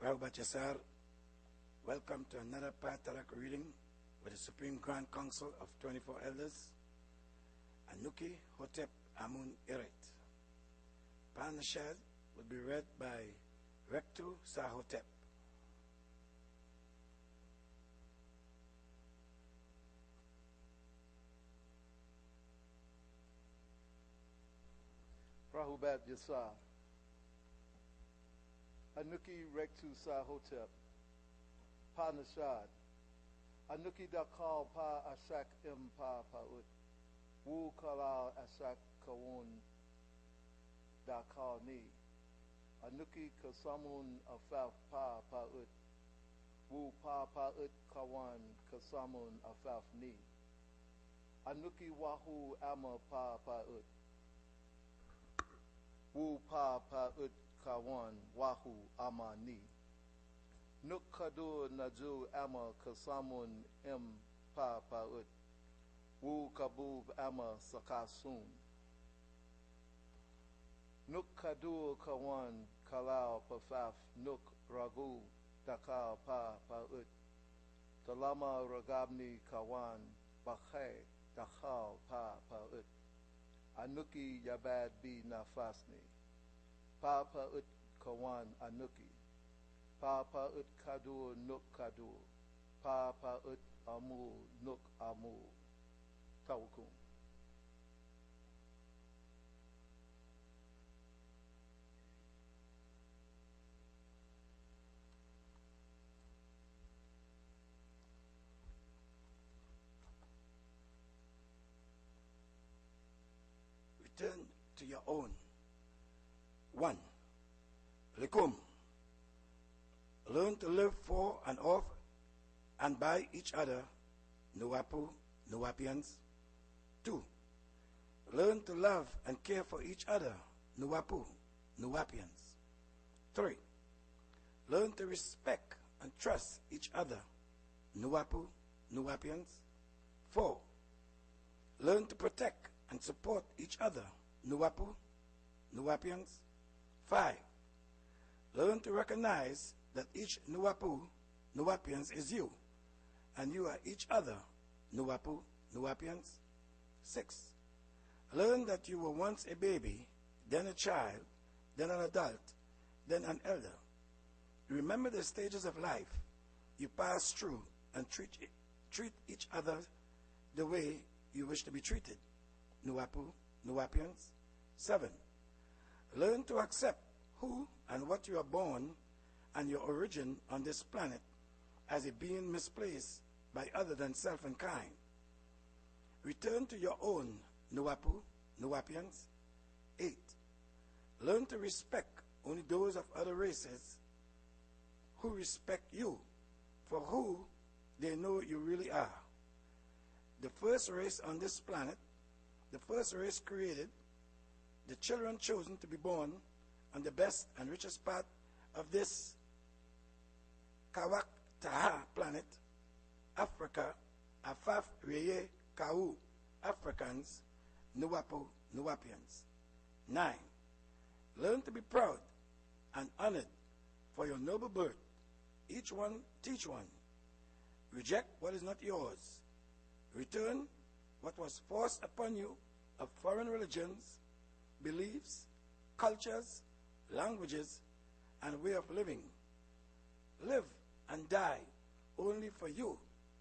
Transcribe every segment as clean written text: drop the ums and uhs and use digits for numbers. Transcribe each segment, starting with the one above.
Rahubat Yasar, welcome to another Paa Taraq reading with the Supreme Grand Council of 24 Elders, Anuki Hotep Amun Eret. Panashad will be read by Rectu Sahotep. Rahubat Yasar. Anuki Rectu Sahotep. Panashad. Anuki Dakal Pa Ashak Paa Paut. Wu Kalal Ashak Kawun Dakal Ni. Anuki Kasamun Afaf Pa Paut. Wu Pa Paut Kawan Kasamun Afaf Ni. Anuki Wahu Ama Pa Paut. Wu Pa Paut Kawan Wahu Amani. Nuk Kadu Naju Ama Kasamun Pa Paut. Wu Kabub Ama Sakasun. Nuk Kadu Kawan Kalao Pafaf Nuk Ragu Dakal Pa Paut. Talama Ragabni Kawan Bakhe Dakal Pa Paut. Anuki Yabad Bi Nafasni. Pa Paut Kawan Anuki. Pa Paut Kadu Nuk Kadu. Pa Paut Amu Nuk Amu. Tawakum. Return to your own. 1. Likum. Learn to live for and of and by each other, Nuwapu, Nuwapians. 2. Learn to love and care for each other, Nuwapu, Nuwapians. 3. Learn to respect and trust each other, Nuwapu, Nuwapians. 4. Learn to protect and support each other, Nuwapu, Nuwapians. 5. Learn to recognize that each Nuwapu, Nuwapians is you, and you are each other, Nuwapu, Nuwapians. 6. Learn that you were once a baby, then a child, then an adult, then an elder. Remember the stages of life you pass through and treat each other the way you wish to be treated, Nuwapu, Nuwapians. 7. Learn to accept who and what you are born and your origin on this planet as a being misplaced by other than self and kind. Return to your own, Nuwapu, Nuwapians. 8. Learn to respect only those of other races who respect you for who they know you really are. The first race on this planet, the first race created, the children chosen to be born on the best and richest part of this Kawak Taha planet, Africa, Afaf Reye Kau, Africans, Nuwapu, Nuwapians. 9. Learn to be proud and honored for your noble birth. Each one teach one. Reject what is not yours. Return what was forced upon you of foreign religions, beliefs, cultures, languages, and way of living. Live and die only for you,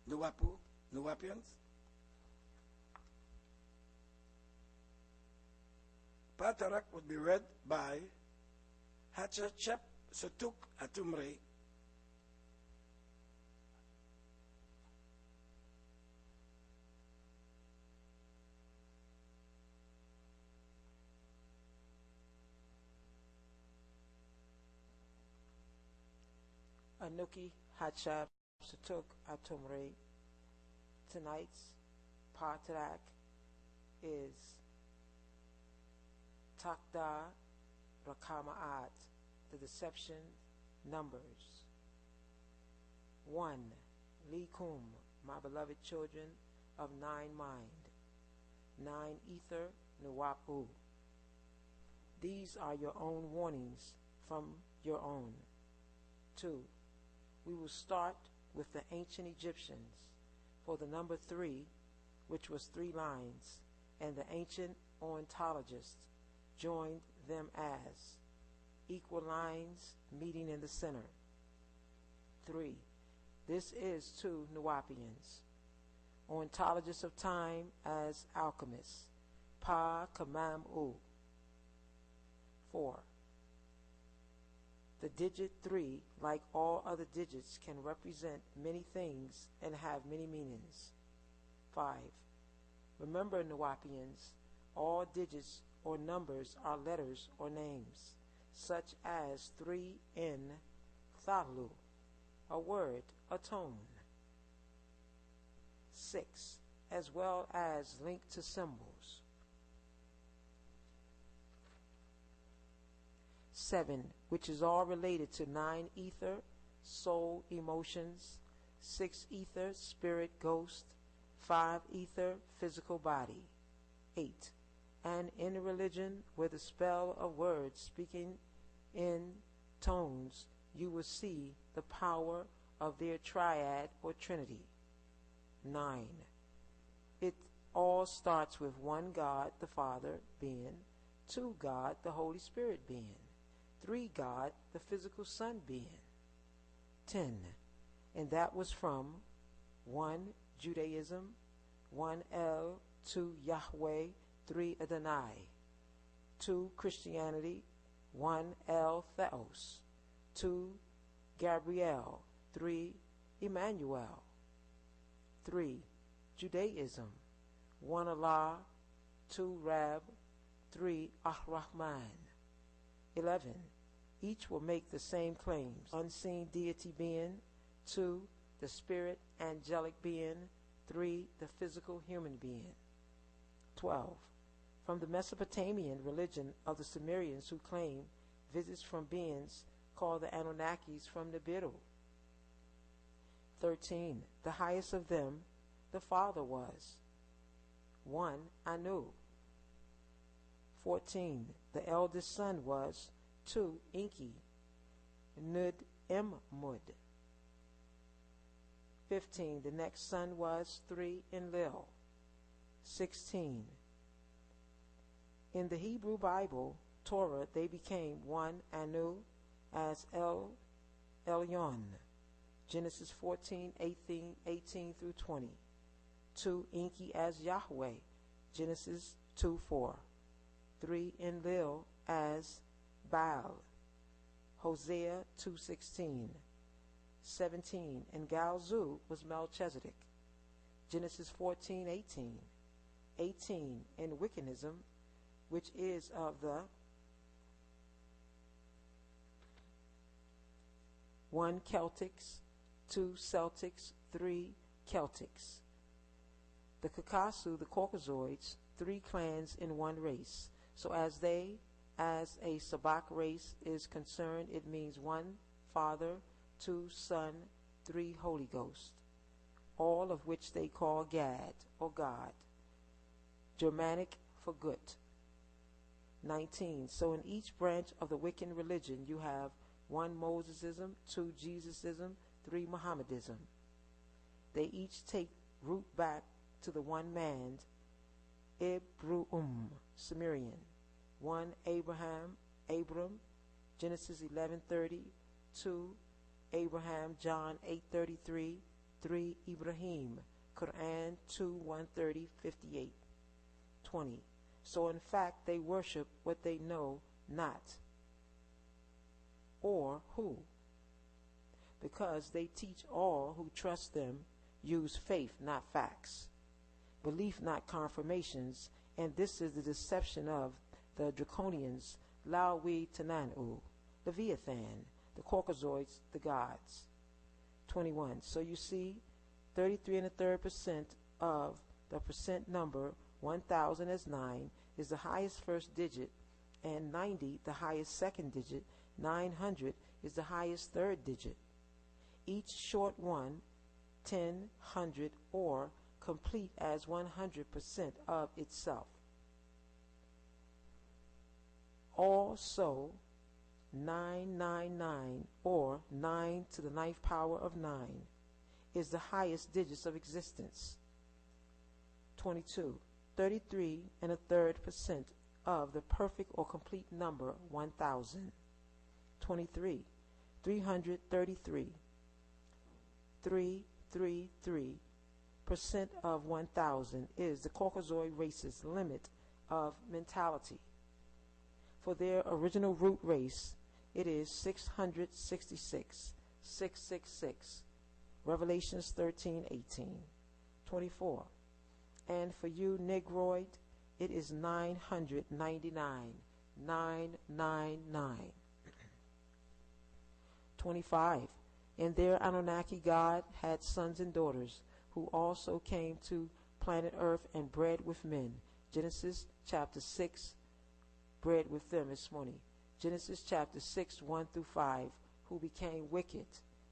Nuwapu, Nuwapians. Paa Taraq would be read by Hatshaepsutukh Atum. Anuki Hatshaepsutukh Atum. Tonight's Paa Taraq is Takda Rakamaat, the deception numbers. 1. Likum, my beloved children of 9 mind. 9 ether Nuwapu. These are your own warnings from your own. 2. We will start with the ancient Egyptians for the number 3, which was 3 lines, and the ancient ornithologists joined them as equal lines meeting in the center. 3. This is 2 Nuwapians, ornithologists of time as alchemists, Pa Qamamtet. 4. The digit 3, like all other digits, can represent many things and have many meanings. 5. Remember, Nuwapians, all digits or numbers are letters or names, such as 3 in Thalu, a word, a tone. 6. As well as linked to symbols. 7, which is all related to 9 ether, soul, emotions, 6 ether, spirit, ghost, 5 ether, physical body. 8, and in a religion where the spell of words speaking in tones, you will see the power of their triad or trinity. 9, it all starts with 1 God, the Father being, 2 God, the Holy Spirit being, 3 God, the physical Son being. 10, and that was from 1 Judaism, 1 El, 2 Yahweh, 3 Adonai, 2 Christianity, 1 El Theos, 2 Gabriel, 3 Emmanuel. 3 Judaism, 1 Allah, 2 Rab, 3 Ar-Rahman. 11, each will make the same claims: unseen deity being, 2 the spirit angelic being, 3 the physical human being. 12, from the Mesopotamian religion of the Sumerians, who claim visits from beings called the Anunnakis from Nibiru. 13, the highest of them, the Father was 1 Anu. 14, the eldest son was 2 Enki, Nud Mud. 15, the next son was 3 Enlil. 16, in the Hebrew Bible, Torah, they became 1 Anu as Elyon. Genesis 14, 18 through 20. 2 Enki as Yahweh. Genesis 2, 4. 3 Enlil as Baal. Hosea 2:16. 17, and Galzu was Melchizedek. Genesis 14:18. 18, in Wiccanism, which is of the 1 Celtics, 2 Celtics, 3 Celtics. The Kakasu, the Caucasoids, 3 clans in 1 race. So as a Sabak race is concerned, it means 1 Father, 2 Son, 3 Holy Ghost, all of which they call Gad or God, Germanic for good. 19, so in each branch of the Wiccan religion you have 1 Mosesism, 2 Jesusism, 3 Mohammedism. They each take root back to the one man, Ibru'um, Sumerian, 1 Abram, Genesis 11:30, 2 Abraham, John 8:33, 3 Ibrahim, Quran 2:130, 58, 20. So in fact they worship what they know not, or who, because they teach all who trust them use faith, not facts, belief, not confirmations, and this is the deception of the Draconians, Lawi Tananu, Leviathan, the Caucasoids, the gods. 21. So you see, 33 1/3% of the percent number 1,000 as 9 is the highest first digit, and 90 the highest second digit, 900 is the highest third digit. Each short one, 10, 100, or complete as 100% of itself. Also 999, or 9 to the ninth power of 9, is the highest digits of existence. 22. 33 and a third % of the perfect or complete number 1000. 23. 333. 333% of 1000 is the Caucasoid race's limit of mentality. For their original root race, it is 666, 666. Revelations 13:18. 24. And for you, Negroid, it is 999, 999. 25. And their Anunnaki God had sons and daughters, who also came to planet Earth and bred with men. Genesis chapter 6, bred with them is money. Genesis chapter 6, 1 through 5, who became wicked,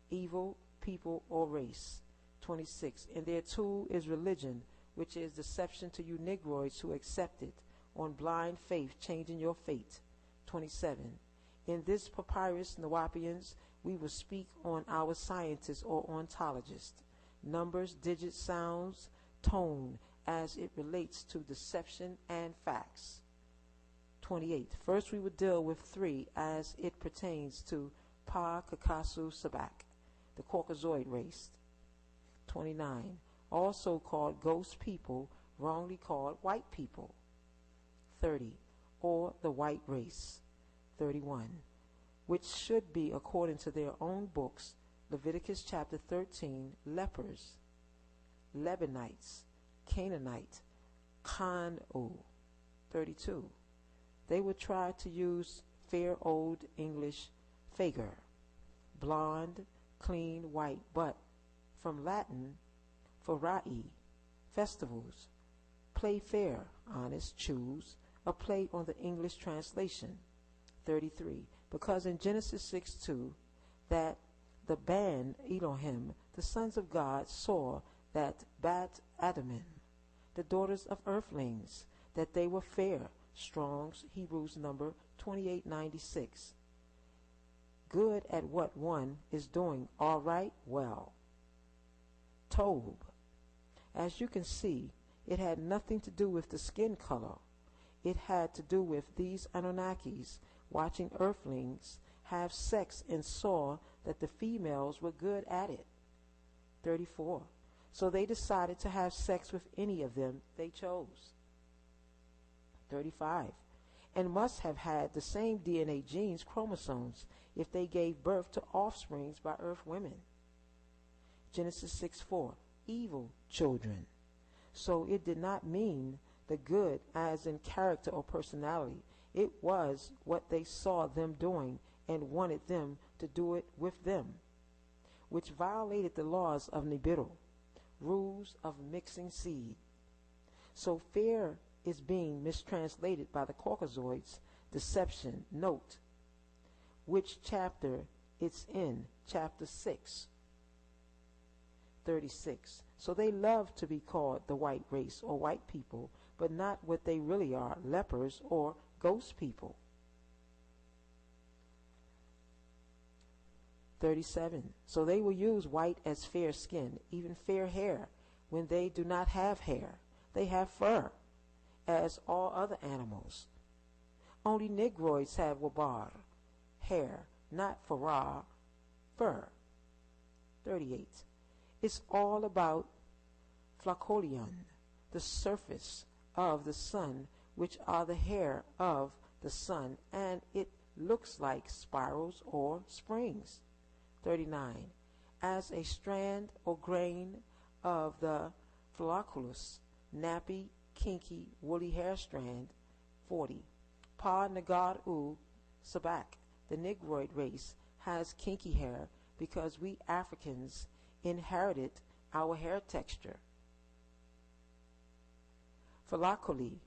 evil people or race. 26. And their tool is religion, which is deception to you Negroids who accept it, on blind faith changing your fate. 27. In this papyrus, Nawapians, we will speak on our scientists or ontologists, numbers, digits, sounds, tone, as it relates to deception and facts. 28. First we will deal with 3 as it pertains to Pa Hatshaepsutukh, the Caucasoid race. 29. Also called ghost people, wrongly called white people. 30. Or the white race. 31. Which should be, according to their own books, Leviticus chapter 13, lepers, Lebanites, Canaanite, Kanu. 32. They would try to use fair old English fager, blonde, clean white, but from Latin, forai, festivals, play fair, honest, choose, a play on the English translation. 33. Because in Genesis 6:2, that the band Elohim, the sons of God, saw that Bat Adamim, the daughters of earthlings, that they were fair. Strong's Hebrews number 2896. Good at what one is doing, all right, well. Tob. As you can see, it had nothing to do with the skin color. It had to do with these Anunnakis watching earthlings have sex and saw that the females were good at it. 34. So they decided to have sex with any of them they chose. 35. And must have had the same DNA genes, chromosomes, if they gave birth to offsprings by earth women. Genesis 6:4. Evil children. So it did not mean the good as in character or personality. It was what they saw them doing and wanted them to do it with them, which violated the laws of Nibiru, rules of mixing seed. So fair is being mistranslated by the Caucasoids, deception. Note which chapter it's in, chapter 6. 36. So they love to be called the white race or white people, but not what they really are, lepers or ghost people. 37. So they will use white as fair skin, even fair hair, when they do not have hair. They have fur, as all other animals. Only Negroids have wabar, hair, not farah, fur. 38. It's all about flacolion, the surface of the sun, which are the hair of the sun, and it looks like spirals or springs. 39. As a strand or grain of the flocculus, nappy, kinky, woolly hair strand. 40. Pa Nagaru Sabak, the Negroid race, has kinky hair because we Africans inherited our hair texture. Floculi,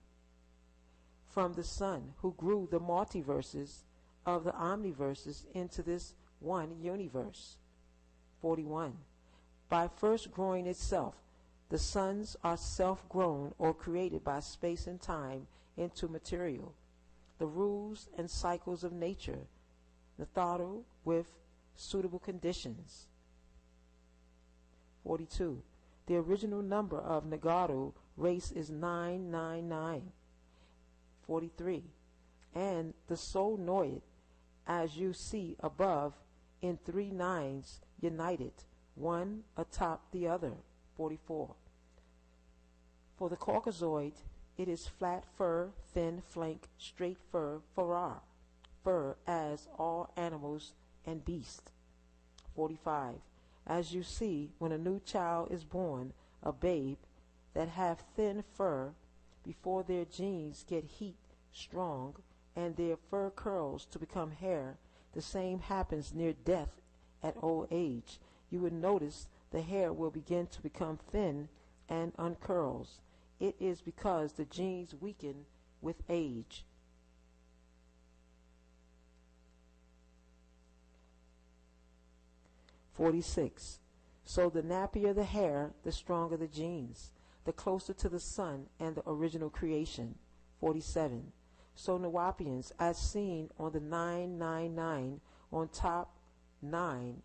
from the sun, who grew the multiverses of the omniverses into this one universe. 41. By first growing itself, the suns are self-grown or created by space and time into material. The rules and cycles of nature Natharu with suitable conditions. 42. The original number of Nagaru race is 999. 43. And the soul Noid, as you see above, in 3 nines united, one atop the other. 44. For the Caucasoid, it is flat fur, thin flank, straight fur, fur as all animals and beasts. 45. As you see, when a new child is born, a babe, that have thin fur, before their genes get heat strong, and their fur curls to become hair, the same happens near death at old age. You would notice the hair will begin to become thin and uncurls. It is because the genes weaken with age. "46. So the nappier the hair, the stronger the genes, the closer to the sun and the original creation. 47. So Nawapians, as seen on the 999 on top 9,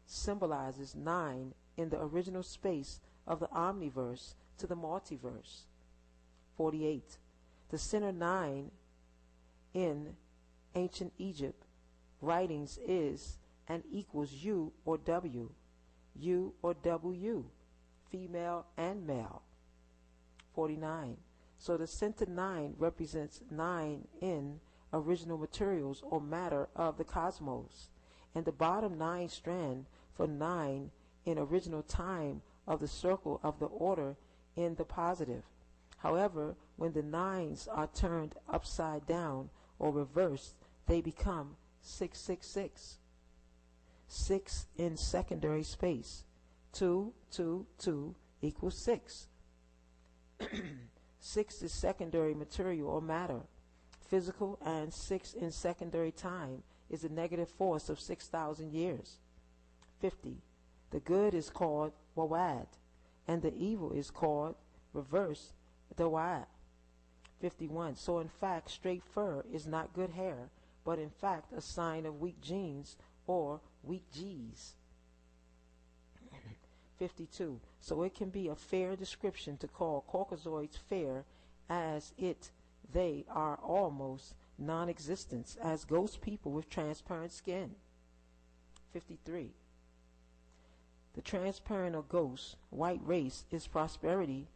symbolizes 9 in the original space of the omniverse to the multiverse. 48. The center 9 in ancient Egypt writings is and equals U or W, female and male. 49. So the center 9 represents 9 in original materials or matter of the cosmos, and the bottom 9 strand for 9 in original time of the circle of the order in the positive. However, when the 9s are turned upside down or reversed, they become 666. 6 in secondary space. 2, 2, 2 equals 6. 6 is secondary material or matter, physical, and 6 in secondary time is a negative force of 6,000 years. 50. The good is called Wawad, and the evil is called reverse Dawad. 51. So in fact, straight fur is not good hair, but in fact a sign of weak genes or weak G's. 52. So it can be a fair description to call Caucasoids fair, as they are almost non-existent as ghost people with transparent skin. 53. The transparent or ghost white race is prosperity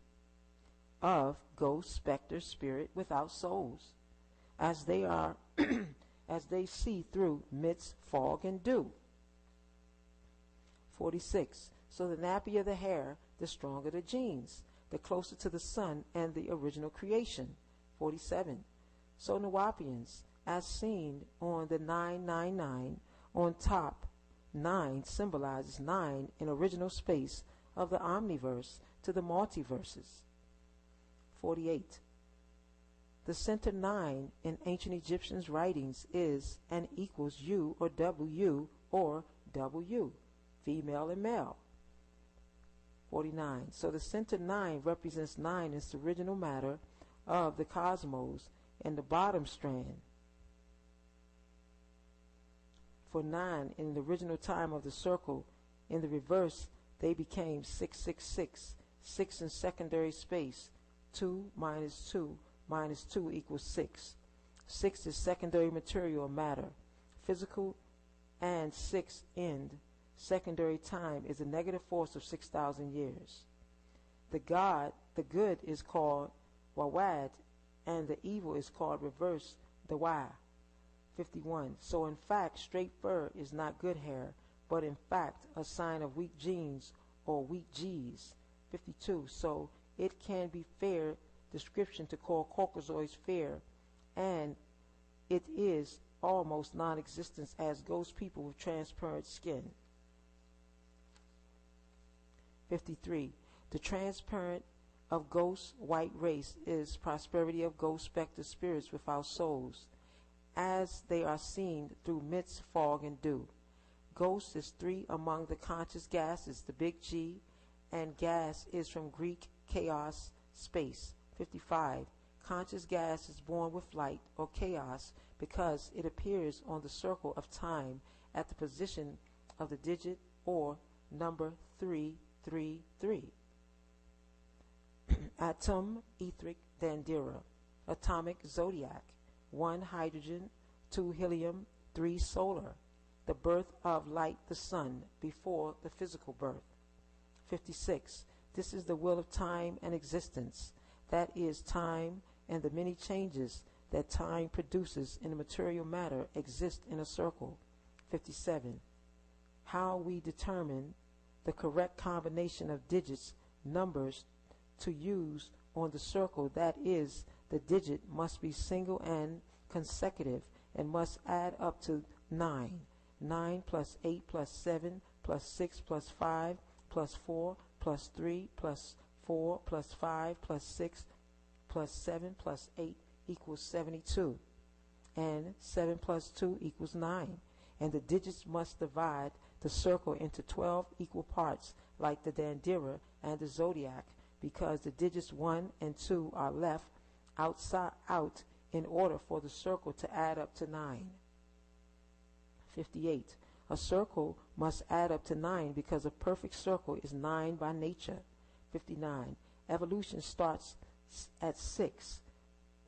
of ghost, specter, spirit without souls, as they are as they see through mist, fog, and dew. 46. So the nappier the hair, the stronger the genes, the closer to the sun and the original creation. 47. So Nawapians, as seen on the 999 on top, 9 symbolizes 9 in original space of the omniverse to the multiverses. 48. The center 9 in ancient Egyptians' writings is and equals U or W, female and male. 49. So the center 9 represents 9 as the original matter of the cosmos, and the bottom strand for 9 in the original time of the circle. In the reverse, they became 666, 6 in secondary space. 2 minus 2 minus 2 equals 6. 6 is secondary material or matter, physical, and 6 in secondary time is a negative force of 6,000 years. The good is called Wawad, and the evil is called reverse Dawa. 51. So in fact, straight fur is not good hair, but in fact a sign of weak genes or weak G's. 52. So it can be fair description to call Caucasoids fair, and it is almost non-existent as ghost people with transparent skin. 53. The transparent of ghost white race is prosperity of ghost specter spirits without souls, as they are seen through mist, fog, and dew. Ghost is 3 among the conscious gases, the big G, and gas is from Greek chaos, space. 55. Conscious gas is born with light or chaos because it appears on the circle of time at the position of the digit or number 333. Atum, etheric dandira, atomic zodiac, 1 hydrogen, 2 helium, 3 solar, the birth of light, the sun, before the physical birth. 56. This is the will of time and existence, that is, time and the many changes that time produces in the material matter exist in a circle. 57. How we determine the correct combination of digits, numbers to use on the circle, that is, the digit must be single and consecutive and must add up to 9. 9 plus 8 plus 7 plus 6 plus 5 plus 4 plus 3 plus 4 plus 5 plus 6 plus 7 plus 8 equals 72. And 7 plus 2 equals 9. And the digits must divide the circle into 12 equal parts like the dandira and the zodiac, because the digits 1 and 2 are left out in order for the circle to add up to 9. 58. A circle must add up to 9 because a perfect circle is 9 by nature. 59. Evolution starts at 6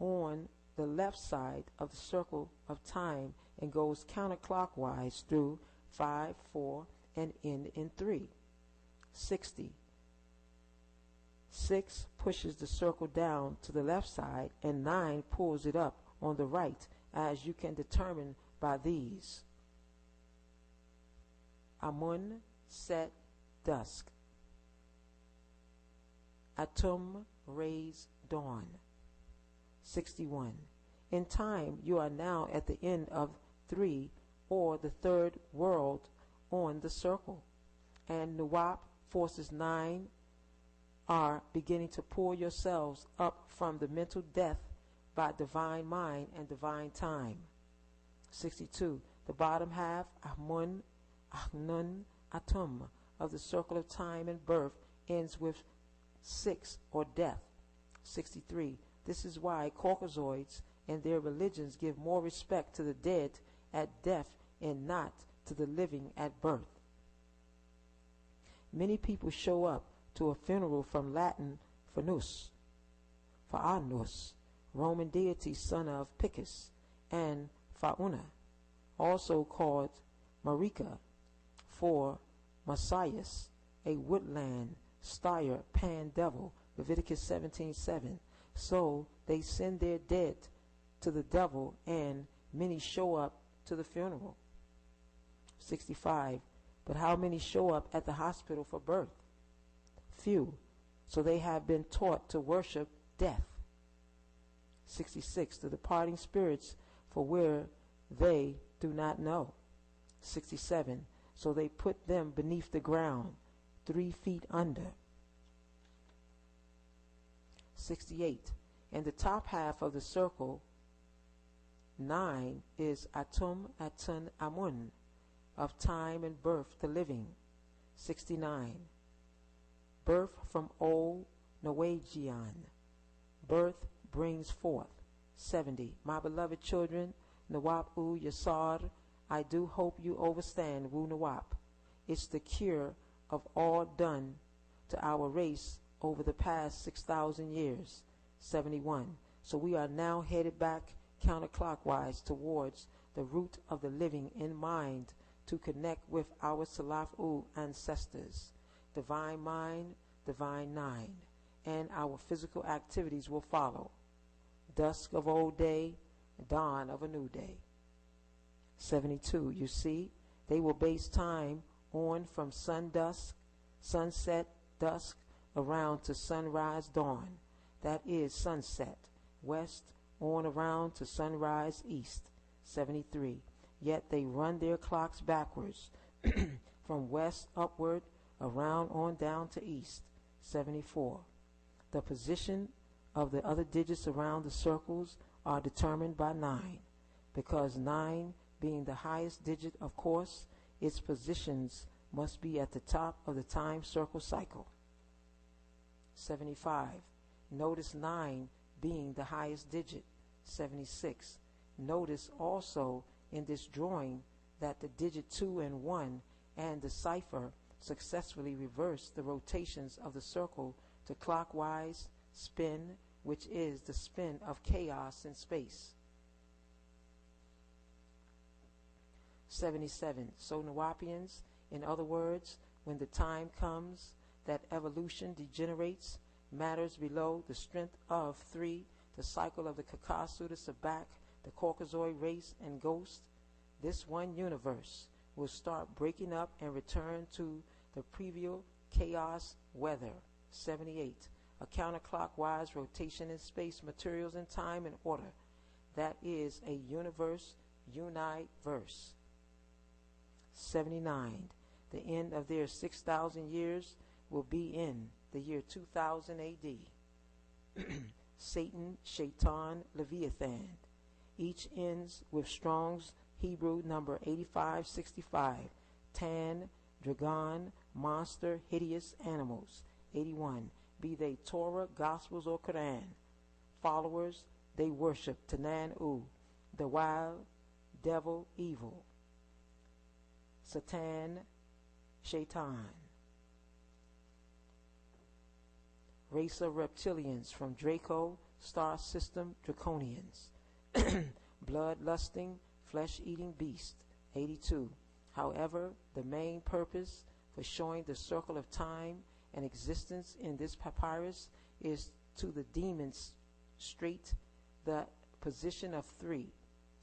on the left side of the circle of time and goes counterclockwise through 5, 4, and end in 3. 60. 6 pushes the circle down to the left side and 9 pulls it up on the right, as you can determine by these. Amun, set, dusk. Atum, rays, dawn. 61. In time, you are now at the end of 3, or the third world on the circle, and Nuwap, forces 9, are beginning to pull yourselves up from the mental death by divine mind and divine time. 62. The bottom half, Amun, Ahnun, Atum, of the circle of time and birth ends with 6, or death. 63. This is why Caucasoids and their religions give more respect to the dead at death and not to the living at birth. Many people show up to a funeral from Latin Fanus, Roman deity son of Picus, and Fauna, also called Marika, for Messias, a woodland styre pan-devil, Leviticus 17:7. So they send their dead to the devil, and many show up to the funeral. 65. But how many show up at the hospital for birth? Few. So they have been taught to worship death. 66. The departing spirits for where they do not know. 67. So they put them beneath the ground, 3 feet under. 68. And the top half of the circle, 9, is Atum Atun Amun, of time and birth, the living. 69. Birth from old Norwegian. Birth brings forth. 70. My beloved children, Nawab U Yasar, I do hope you overstand Wu Nawab. It's the cure of all done to our race over the past 6,000 years. 71. So we are now headed back counterclockwise towards the root of the living in mind to connect with our Salaf-U ancestors. Divine mind, divine 9, and our physical activities will follow. Dusk of old day, dawn of a new day. 72. You see, they will base time on from sunset, dusk, around to sunrise, dawn. That is sunset, west, on around to sunrise, east. 73. Yet they run their clocks backwards, from west upward, around on down to east. 74. The position of the other digits around the circles are determined by 9, because 9 being the highest digit, of course, its positions must be at the top of the time circle cycle. 75. Notice 9 being the highest digit. 76. Notice also in this drawing that the digit 2 and 1 and the cipher successfully reverse the rotations of the circle to clockwise spin, which is the spin of chaos in space. 77. So Nuwapians, in other words, when the time comes that evolution degenerates, matters below the strength of 3, the cycle of the Kakasuta Sabak, the Caucasoid race and ghost, this one universe will start breaking up and return to the previous chaos weather. 78. A counterclockwise rotation in space, materials, and time and order. That is a universe, unite-verse. 79. The end of their 6,000 years will be in the year 2000 AD. Satan, Shaitan, Leviathan. Each ends with Strong's Hebrew number 8565. Tan, Dragon, monster, hideous animals. 81. Be they Torah, Gospels, or Quran. Followers, they worship Tanan-U, the wild, devil, evil. Satan, Shaitan. Race of reptilians from Draco, star system, Draconians. Blood-lusting, flesh-eating beast. 82. However, the main purpose for showing the circle of time and existence in this papyrus is to the demons straight the position of 3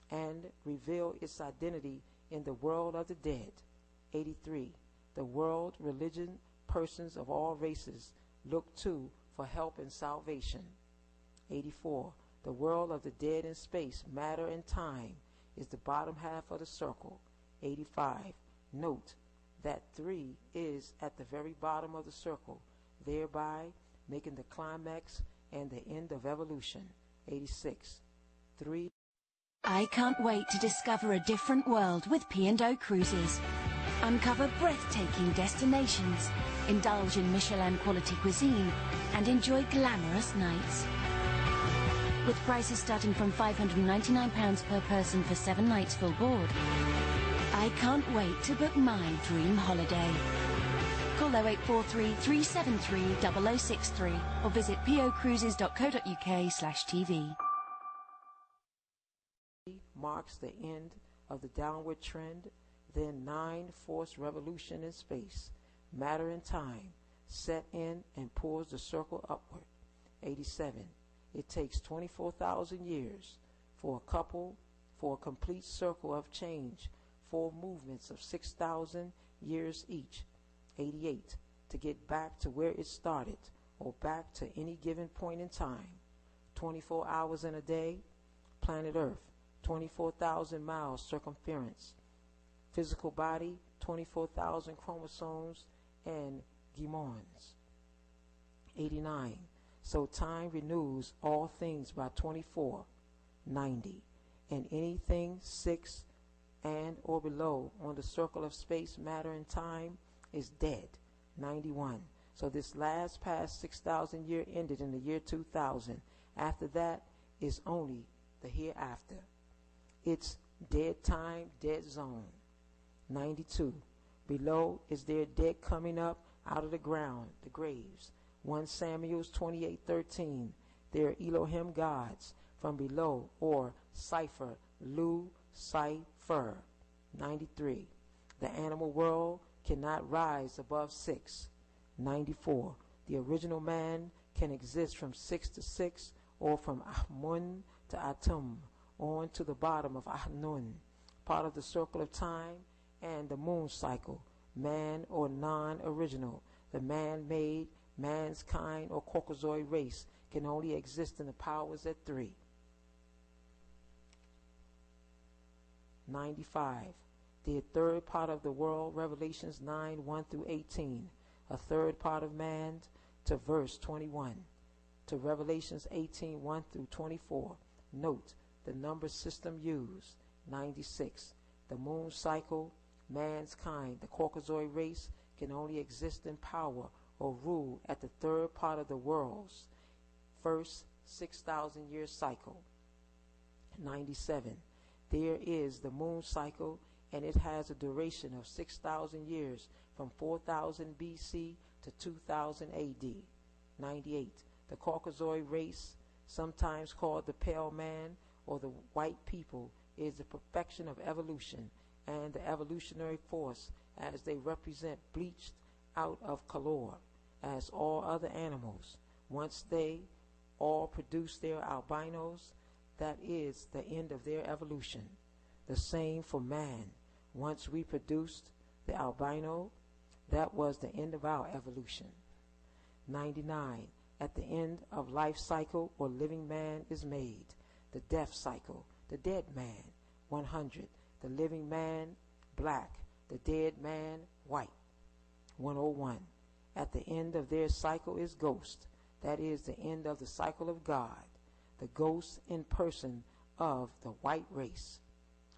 and reveal its identity in the world of the dead. 83. The world, religion, persons of all races look to for help and salvation. 84. The world of the dead in space, matter, and time is the bottom half of the circle. 85. Note that 3 is at the very bottom of the circle, thereby making the climax and the end of evolution. 86. 3. I can't wait to discover a different world with P&O Cruises. Uncover breathtaking destinations, indulge in Michelin quality cuisine, and enjoy glamorous nights. With prices starting from £599 per person for 7 nights full board, I can't wait to book my dream holiday. Call 0843 373 0063 or visit pocruises.co.uk/TV. Marks the end of the downward trend, then 9 force revolution in space, matter and time, set in and pulls the circle upward. 87. It takes 24,000 years for a complete circle of change, 4 movements of 6,000 years each. 88. To get back to where it started, or back to any given point in time. 24 hours in a day, planet Earth, 24,000 miles circumference. Physical body, 24,000 chromosomes and gametes. 89. So time renews all things by 24, 90, and anything 6 and or below on the circle of space, matter, and time is dead, 91. So this last past 6,000 year ended in the year 2000. After that is only the hereafter. It's dead time, dead zone. 92. Below is their dead coming up out of the ground, the graves. 1 Samuel 28:13. Their Elohim gods from below, or cipher, Lu-Cipher. 93. The animal world cannot rise above 6. 94. The original man can exist from 6 to 6, or from Ahmun to Atum, on to the bottom of Ahnun, part of the circle of time and the moon cycle, man or non-original. The man-made, man's kind, or Caucasoid race can only exist in the powers at 3. 95. The third part of the world, Revelations 9:1 through 18. A third part of man to verse 21. To Revelations 18:1 through 24. Note the number system used. 96. The moon cycle, man's kind, the Caucasoid race can only exist in power or rule at the third part of the world's first 6,000 year cycle. 97. There is the moon cycle, and it has a duration of 6,000 years from 4000 BC to 2000 AD. 98. The Caucasoid race, sometimes called the pale man or the white people, is the perfection of evolution and the evolutionary force, as they represent bleached out of color as all other animals. Once they all produce their albinos, that is the end of their evolution. The same for man. Once we produced the albino, that was the end of our evolution. 99. At the end of life cycle or living man is made. The death cycle, the dead man. 100. The living man, black. The dead man, white. 101. At the end of their cycle is ghost. That is the end of the cycle of God, the ghost in person of the white race.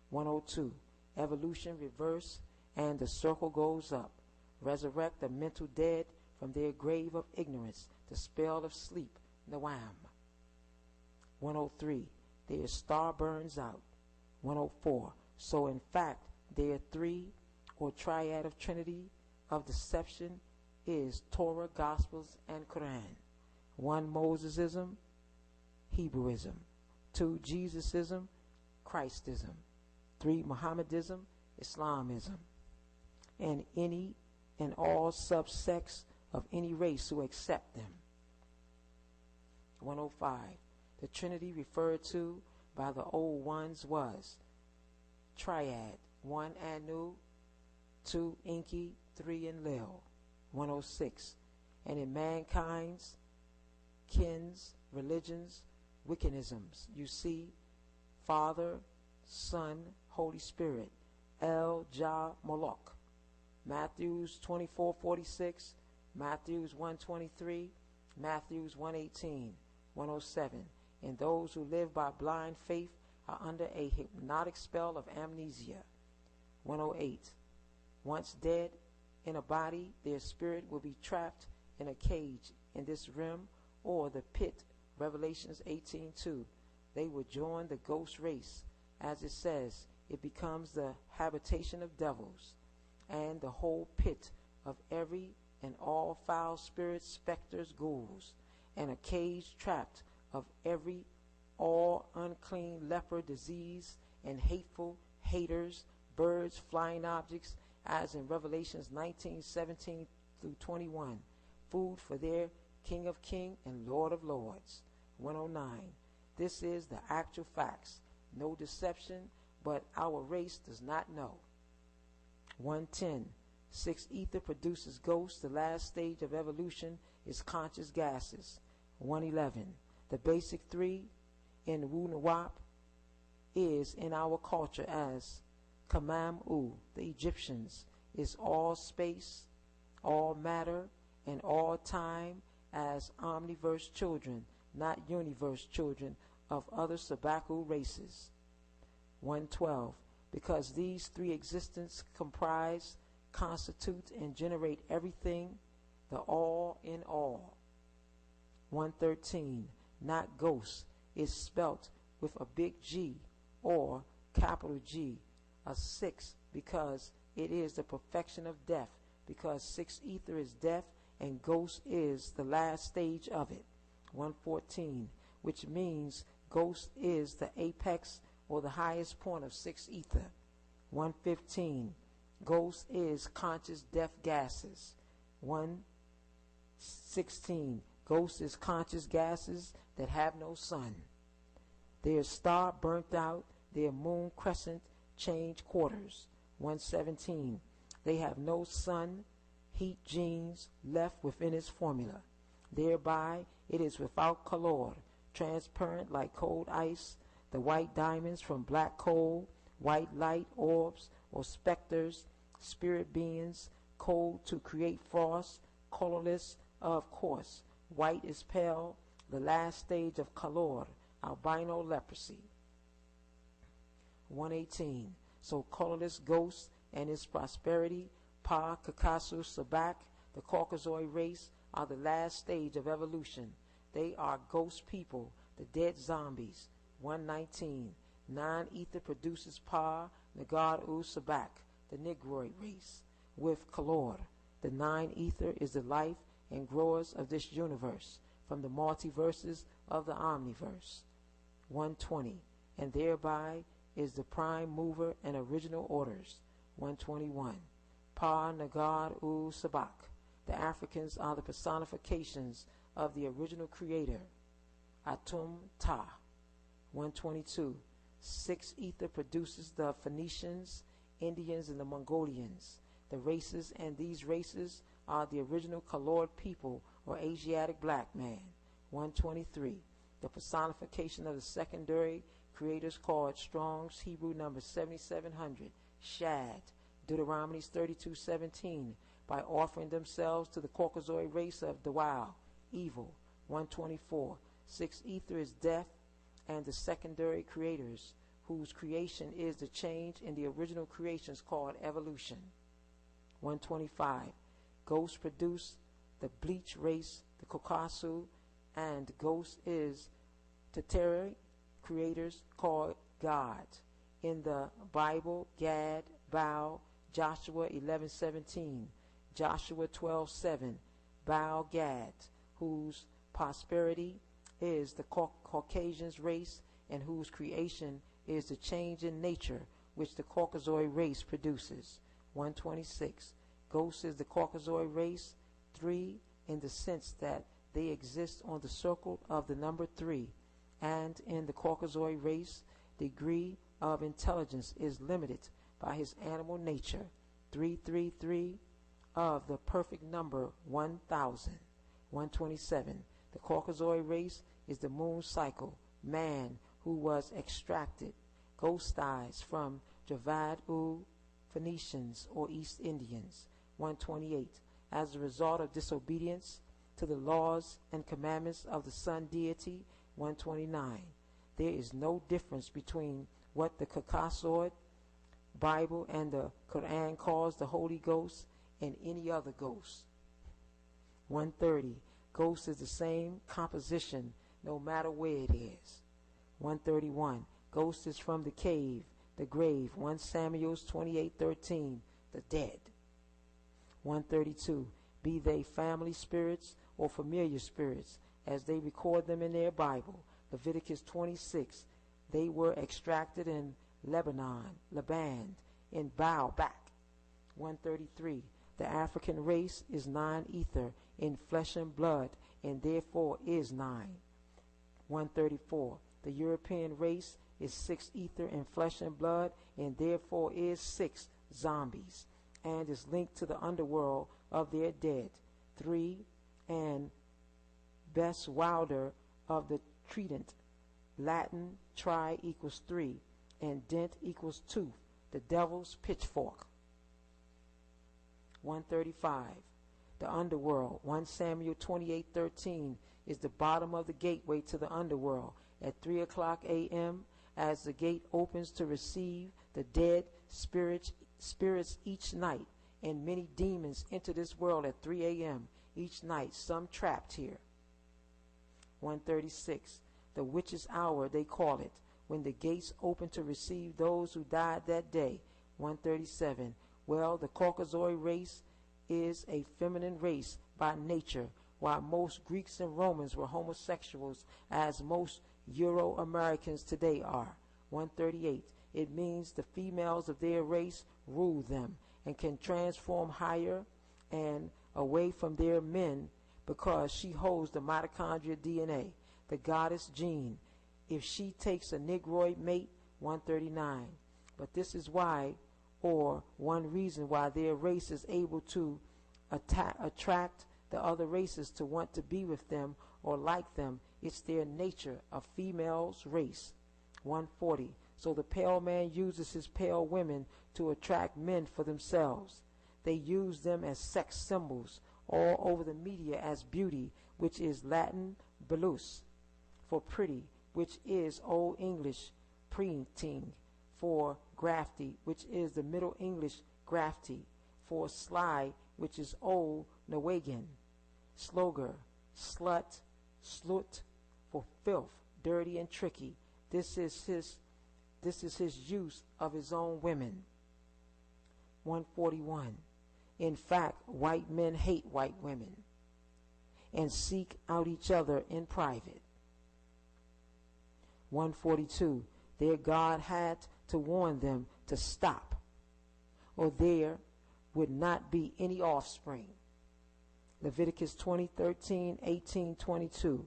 102. Evolution reverse, and the circle goes up. Resurrect the mental dead from their grave of ignorance, the spell of sleep, Nawam. 103. Their star burns out. 104. So in fact, their three or triad of Trinity of deception is Torah, Gospels, and Quran. 1. Mosesism, Hebrewism. 2. Jesusism, Christism. 3. Mohammedism, Islamism. And any and all subsects of any race who accept them. 105. The Trinity referred to by the old ones was Triad, 1 Anu, 2 Enki, 3 Enlil. 106. And in mankind's kins, religions, Wiccanisms, you see Father, Son, Holy Spirit, El Jah Moloch. Matthews 24:46, Matthews 1:23, Matthews 1:18, 107. And those who live by blind faith are under a hypnotic spell of amnesia. 108. Once dead in a body, their spirit will be trapped in a cage in this realm or the pit, Revelations 18:2. They will join the ghost race. As it says, it becomes the habitation of devils, and the whole pit of every and all foul spirits, specters, ghouls, and a cage trapped of every all unclean leper, disease, and hateful haters, birds, flying objects, as in Revelations 19:17 through 21. Food for their King of Kings and Lord of Lords. 109. This is the actual facts. No deception, but our race does not know. 110. 6 ether produces ghosts. The last stage of evolution is conscious gases. 111. The basic 3 in Wu Nawap is in our culture as Qamamtet, the Egyptians, is all space, all matter, and all time, as omniverse children, not universe children of other Sabaku races. 112. Because these 3 existences comprise, constitute, and generate everything, the all in all. 113. Not ghost is spelt with a big G or capital G, a 6, because it is the perfection of death, because 6 ether is death, and ghost is the last stage of it. 114, which means ghost is the apex or the highest point of 6 ether. 115, ghost is conscious death gases. 116, ghost is conscious gases that have no sun. Their star burnt out, their moon crescent changed quarters. 117, they have no sun, heat genes left within its formula. Thereby it is without color, transparent like cold ice, the white diamonds from black coal, white light orbs or specters, spirit beings, cold to create frost, colorless of course. White is pale, the last stage of color, albino leprosy. 118. So colorless ghosts and its prosperity, Pa Kakasu Sabak, the Caucasoid race, are the last stage of evolution. They are ghost people, the dead zombies. 119. Non-ether produces Pa Nagad Sabak, the Negroid race, with Kalor. The non-ether is the life and growers of this universe, from the multiverses of the omniverse. 120. And thereby is the prime mover and original orders. 121. Pa Nagad Sabak. The Africans are the personifications of the original creator. Atum Ta. 122. 6 ether produces the Phoenicians, Indians, and the Mongolians. The races, and these races are the original colored people or Asiatic black man. 123. The personification of the secondary creators called Strong's Hebrew number 7700, Shad, Deuteronomy 32:17, by offering themselves to the Caucasoid race of Dawal, evil. 124. 6 ether is death, and the secondary creators, whose creation is the change in the original creations called evolution. 125. Ghosts produce the bleach race, the Kokasu, and ghost is Teteri, creators called God. In the Bible, Gad, Baal, Joshua 11:17, Joshua 12:7, Baal Gad, whose prosperity is the Caucasians race and whose creation is the change in nature which the Caucasoid race produces. 126. Ghost is the Caucasoid race, 3 in the sense that they exist on the circle of the number 3, and in the Caucasoid race, degree of intelligence is limited by his animal nature. 333 of the perfect number 1000. 127. The Caucasoid race is the moon cycle, man who was extracted, ghost eyes, from Javad Phoenicians or East Indians. 128. As a result of disobedience to the laws and commandments of the sun deity. 129. There is no difference between what the Caucasoid Bible and the Quran calls the Holy Ghost and any other ghost. 130. Ghost is the same composition no matter where it is. 131. Ghost is from the cave, the grave. 1 Samuel 28:13, the dead. 132. Be they family spirits or familiar spirits, as they record them in their Bible. Leviticus 26. They were extracted in Lebanon, in Baalbak. 133. The African race is non-ether in flesh and blood, and therefore is 9. 134. The European race is 6 ether in flesh and blood, and therefore is 6 zombies, and is linked to the underworld of their dead. 3. And Bess Wilder of the Trident, Latin tri equals 3, and dent equals tooth, the devil's pitchfork. 135. The underworld. 1 Samuel 28:13 is the bottom of the gateway to the underworld. At 3 o'clock a.m., as the gate opens to receive the dead spirits each night, and many demons enter this world at 3 a.m. each night, some trapped here. 136. The witch's hour, they call it, when the gates open to receive those who died that day. 137. Well, the Caucasoid race is a feminine race by nature, while most Greeks and Romans were homosexuals, as most Euro-Americans today are. 138. It means the females of their race rule them and can transform higher and away from their men because she holds the mitochondrial DNA, the goddess gene, if she takes a Negroid mate. 139. But this is why, or one reason why, their race is able to attract the other races to want to be with them or like them. It's their nature, a female's race. 140. So the pale man uses his pale women to attract men for themselves. They use them as sex symbols all over the media as beauty, which is Latin bellus, for pretty, which is Old English printing, for grafty, which is the Middle English grafty, for sly, which is Old Norwegian, sloger, slut, slut, for filth, dirty and tricky. This is his This is his use of his own women. 141. In fact, white men hate white women and seek out each other in private. 142. Their God had to warn them to stop, or there would not be any offspring. Leviticus 20:13, 18:22,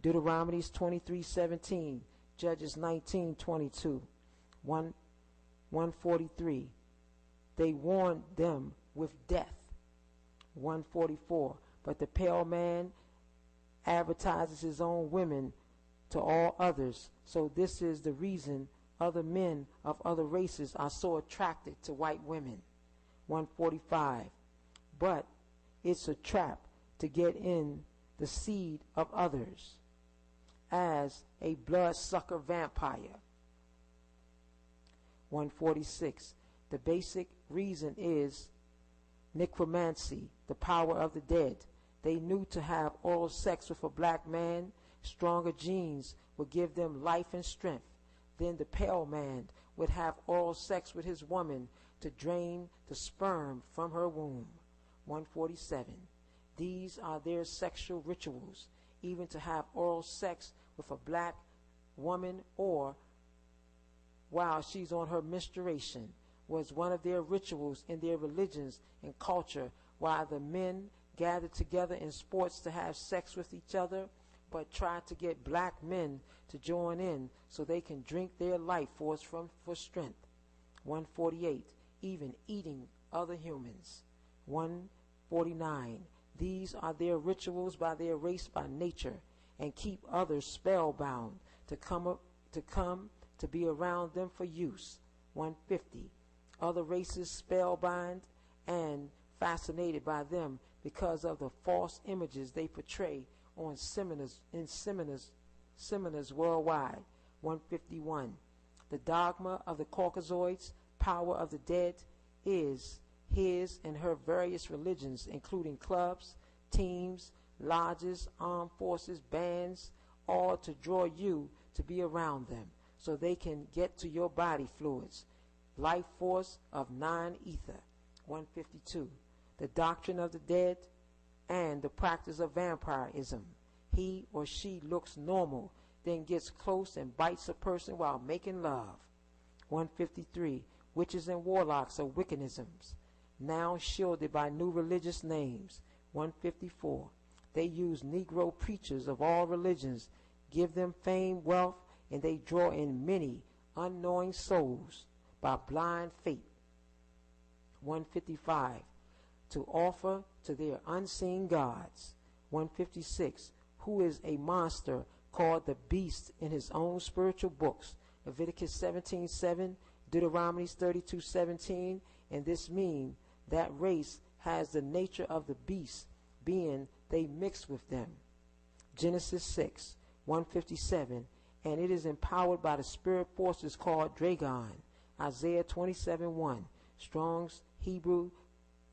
Deuteronomy 23:17, Judges 19:22, 143. They warned them with death. 144. But the pale man advertises his own women to all others. So this is the reason other men of other races are so attracted to white women. 145. But it's a trap to get in the seed of others as a bloodsucker vampire. 146. The basic reason is necromancy, the power of the dead. They knew to have oral sex with a black man, stronger genes would give them life and strength. Then the pale man would have oral sex with his woman to drain the sperm from her womb. 147. These are their sexual rituals, even to have oral sex with a black woman or while she's on her menstruation was one of their rituals in their religions and culture, while the men gathered together in sports to have sex with each other, but tried to get black men to join in so they can drink their life force for strength. 148. Even eating other humans. 149. These are their rituals by their race by nature, and keep others spellbound to come to be around them for use. 150. Other races spellbind and fascinated by them because of the false images they portray on seminars worldwide. 151. The dogma of the Caucasoids, power of the dead, is his and her various religions, including clubs, teams, lodges, armed forces, bands, all to draw you to be around them so they can get to your body fluids. Life force of non-ether. 152. The doctrine of the dead and the practice of vampirism. He or she looks normal, then gets close and bites a person while making love. 153. Witches and warlocks are wiccanisms, now shielded by new religious names. 154. They use Negro preachers of all religions, give them fame, wealth, and they draw in many unknowing souls by blind faith. 155. To offer to their unseen gods. 156. Who is a monster called the beast in his own spiritual books. Leviticus 17:7, Deuteronomy 32:17, and this means that race has the nature of the beast, being they mix with them. Genesis 6, 157, and it is empowered by the spirit forces called Dragon. Isaiah 27:1, Strong's Hebrew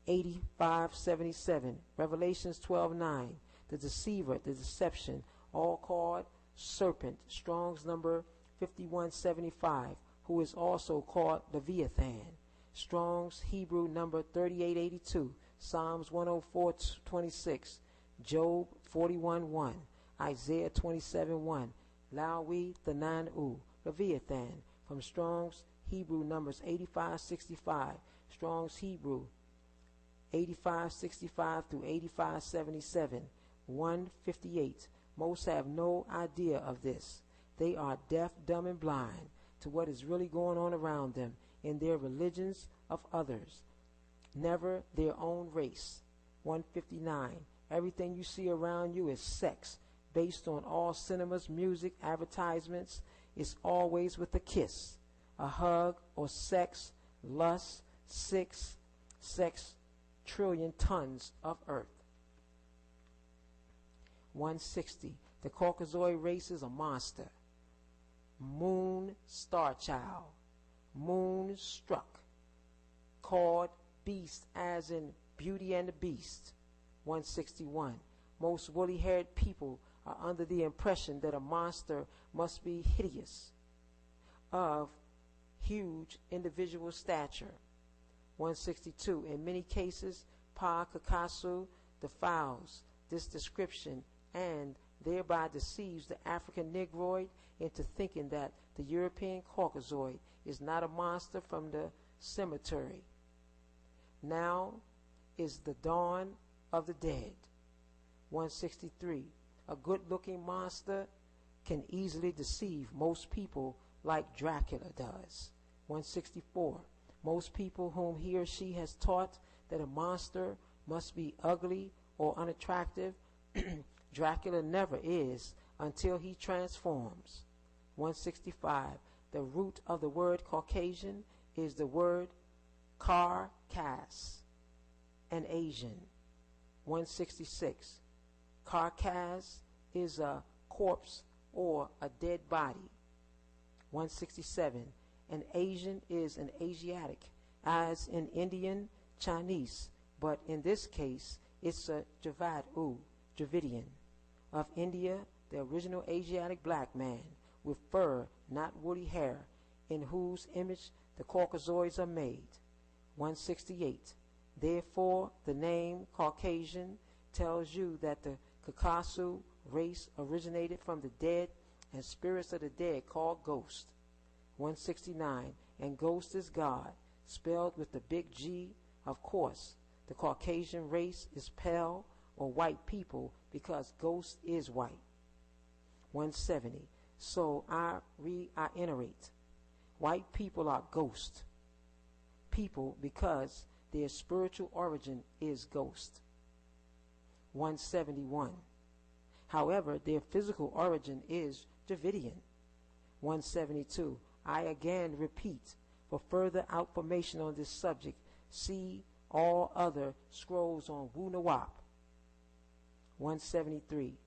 85:77, Revelations 12:9, the deceiver, the deception, all called serpent, Strong's number 5175, who is also called Leviathan. Strong's Hebrew number 3882, Psalms 104:26, Job 41:1, Isaiah 27:1, Lawi Thananu, Leviathan, from Strong's Hebrew numbers 8565, Strong's Hebrew 8565 through 8577, 158. Most have no idea of this. They are deaf, dumb, and blind to what is really going on around them in their religions of others, never their own race. 159. Everything you see around you is sex, based on all cinemas, music, advertisements. Is always with a kiss, a hug, or sex, lust, sex trillion tons of earth. 160. The Caucasoid race is a monster. Moon star child, moon struck, called beast as in Beauty and the Beast. 161. Most woolly-haired people are under the impression that a monster must be hideous, of huge individual stature. 162. In many cases, Pa Kakasu defiles this description and thereby deceives the African Negroid into thinking that the European Caucasoid is not a monster from the cemetery. Now is the dawn of the dead. 163. A good-looking monster can easily deceive most people like Dracula does. 164. Most people whom he or she has taught that a monster must be ugly or unattractive, Dracula never is until he transforms. 165. The root of the word Caucasian is the word Carcass, an Asian. 166. Carcass is a corpse or a dead body. 167. An Asian is an Asiatic, as in Indian, Chinese, but in this case, it's a Dravidian. Of India, the original Asiatic black man, with fur, not woolly hair, in whose image the Caucasoids are made. 168. Therefore, the name Caucasian tells you that the Kakasu race originated from the dead and spirits of the dead called ghost. 169. And ghost is God, spelled with the big G. Of course, the Caucasian race is pale or white people because ghost is white. 170. So I reiterate, white people are ghost people because their spiritual origin is ghost. 171. However, their physical origin is Dravidian. 172. I again repeat, for further information on this subject, see all other scrolls on Wu Nawab. 173.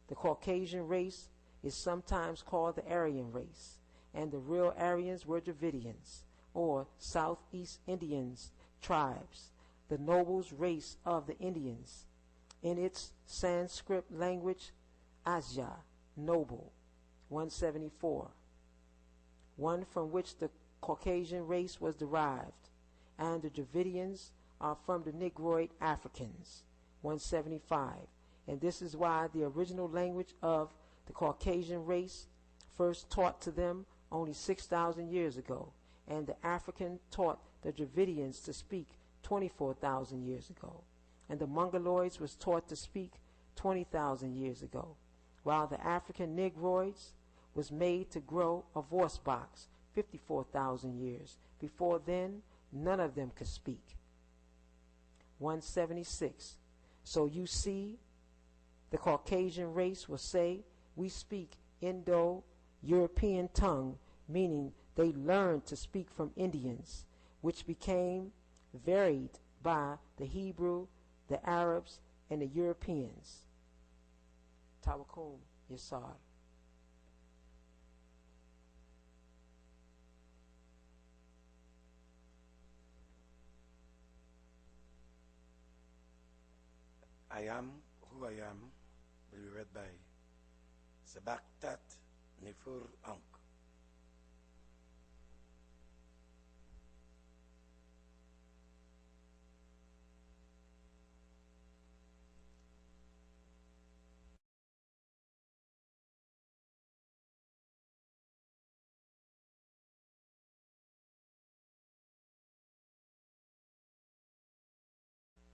The Caucasian race is sometimes called the Aryan race, and the real Aryans were Dravidians, or Southeast Indians tribes, the nobles race of the Indians. In its Sanskrit language, Asya, noble. 174. One from which the Caucasian race was derived, and the Dravidians are from the Negroid Africans. 175. And this is why the original language of the Caucasian race first taught to them only 6,000 years ago, and the African taught the Dravidians to speak 24,000 years ago, and the Mongoloids was taught to speak 20,000 years ago, while the African Negroids was made to grow a voice box 54,000 years. Before then, none of them could speak. 176. So you see, the Caucasian race will say, we speak Indo-European tongue, meaning they learned to speak from Indians, which became varied by the Hebrew, the Arabs, and the Europeans. Tawakum Yasar. I am who I am will be read by Sabaktat Nifur Ankh.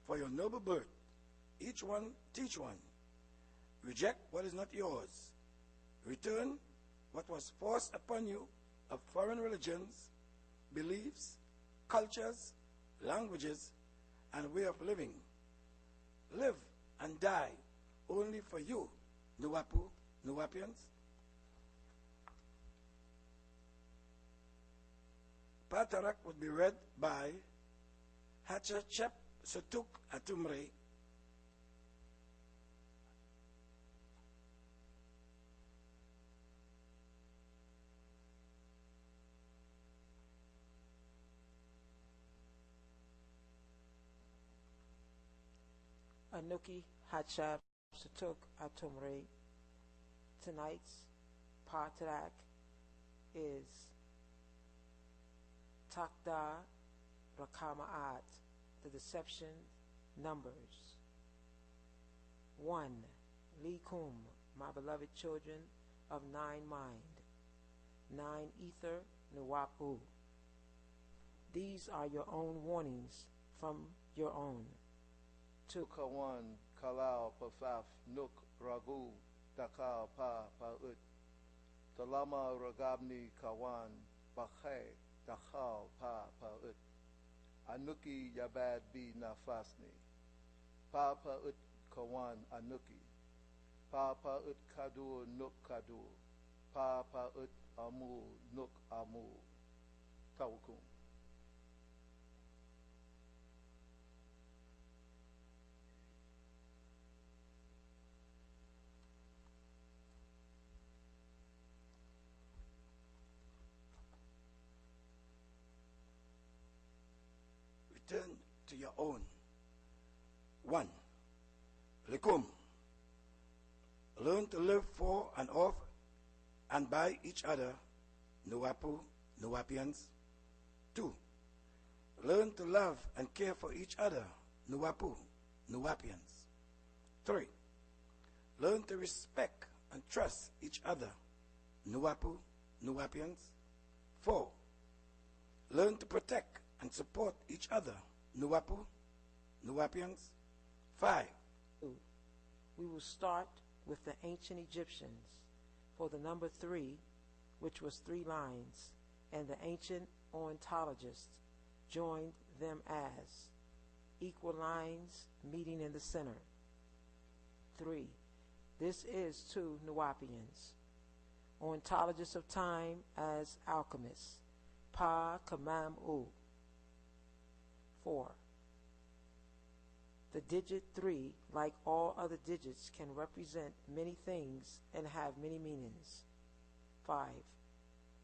For your noble birth, each one teach one. Reject what is not yours. Return what was forced upon you of foreign religions, beliefs, cultures, languages, and way of living. Live and die only for you, Nuwapu, Nuwapians. Paa Taraq would be read by Hatshaepsutukh Atum. Anuki Hatshaepsutukh Atum. Tonight's Paa Taraq is Takda Rakamaat, the deception, Numbers. 1. Likum, my beloved children of 9 mind. 9 Ether, Nuwapu. These are your own warnings from your own. 2. Kawan Kalau Pafaf Nuk Ragu Dakal Pa Paut Talama Ragabni Kawan Bakhe Dakal Pa Paut Anuki Yabad Bi Nafasni Pa Paut Kawan Anuki Pa Paut Kadu Nuk Kadu Pa Paut Amu Nuk Amu Taukum. Return to your own. 1. Likum. Learn to live for and of and by each other, Nuwapu, Nuwapians. 2. Learn to love and care for each other, Nuwapu, Nuwapians. 3. Learn to respect and trust each other, Nuwapu, Nuwapians. 4. Learn to protect and support each other, Nuwapu, Nuwapians. 5. We will start with the ancient Egyptians for the number 3, which was 3 lines, and the ancient ornithologists joined them as equal lines meeting in the center. 3. This is 2 Nuwapians, ornithologists of time as alchemists, Pa Qamamtet. 4. The digit 3, like all other digits, can represent many things and have many meanings. 5.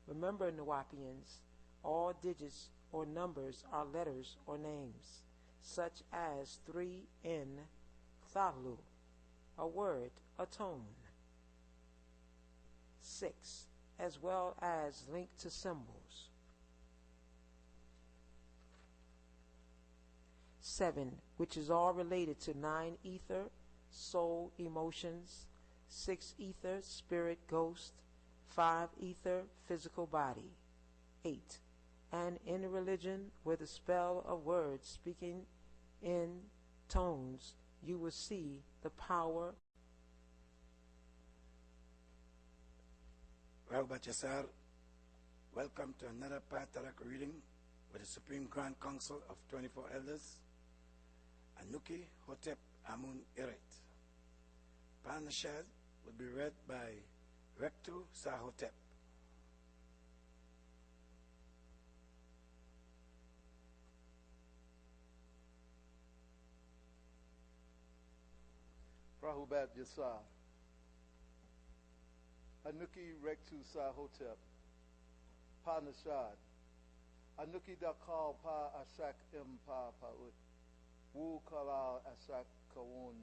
Remember, Nuwapians, all digits or numbers are letters or names, such as 3 in Thalu, a word, a tone. 6. As well as linked to symbols. 7, which is all related to 9 ether, soul, emotions, 6 ether, spirit, ghost, 5 ether, physical body. 8, and in a religion where the spell of words speaking in tones, you will see the power. Rahbat Yasar, welcome to another Paa Taraq reading with the Supreme Grand Council of 24 Elders, Anuki Hotep Amun Eret. Panashad will be read by Rectu Sahotep. Rahubat Yasar Anuki Rectu Sahotep Panashad Anuki Dakal Pa Ashak Pa Paut Wu Kalal Ashak Kawun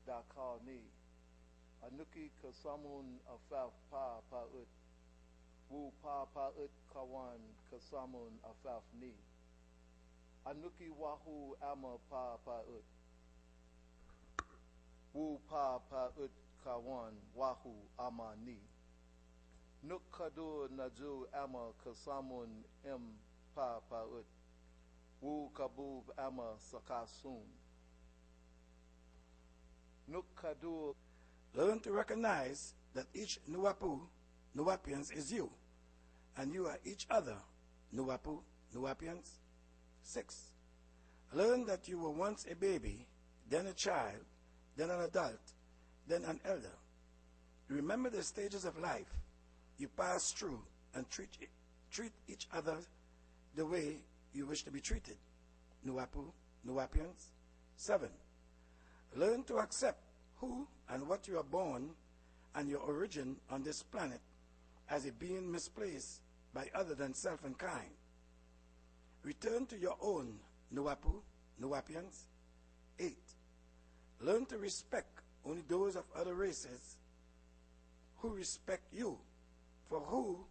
Dakal Ni Anuki Kasamun Afaf Pa Paut Wu Pa Paut Kawan Kasamun Afaf Ni Anuki Wahu Ama Pa Paut Wu Pa Paut Kawan Wahu Ama Ni Nuk Kadu Naju Ama Kasamun Pa Paut Wu Kabub Ama Sakasun Nuk Kadu. Learn to recognize that each Nuwapu, Nuwapians is you, and you are each other, Nuwapu, Nuwapians. 6. Learn that you were once a baby, then a child, then an adult, then an elder. Remember the stages of life you pass through and treat each other the way you wish to be treated, Nuwapu, Nuwapians. 7. Learn to accept who and what you are born and your origin on this planet as a being misplaced by other than self and kind. Return to your own, Nuwapu, Nuwapians. 8. Learn to respect only those of other races who respect you for who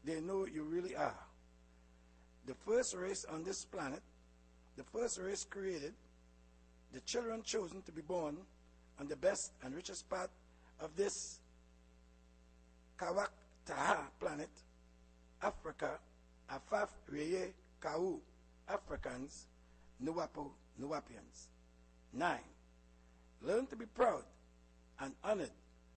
they know you really are. the first race on this planet, the first race created, the children chosen to be born on the best and richest part of this Kawak-Taha planet, Africa, Afaf Reye Kau, Africans, Nuwapu, Nuwapians. 9. Learn to be proud and honored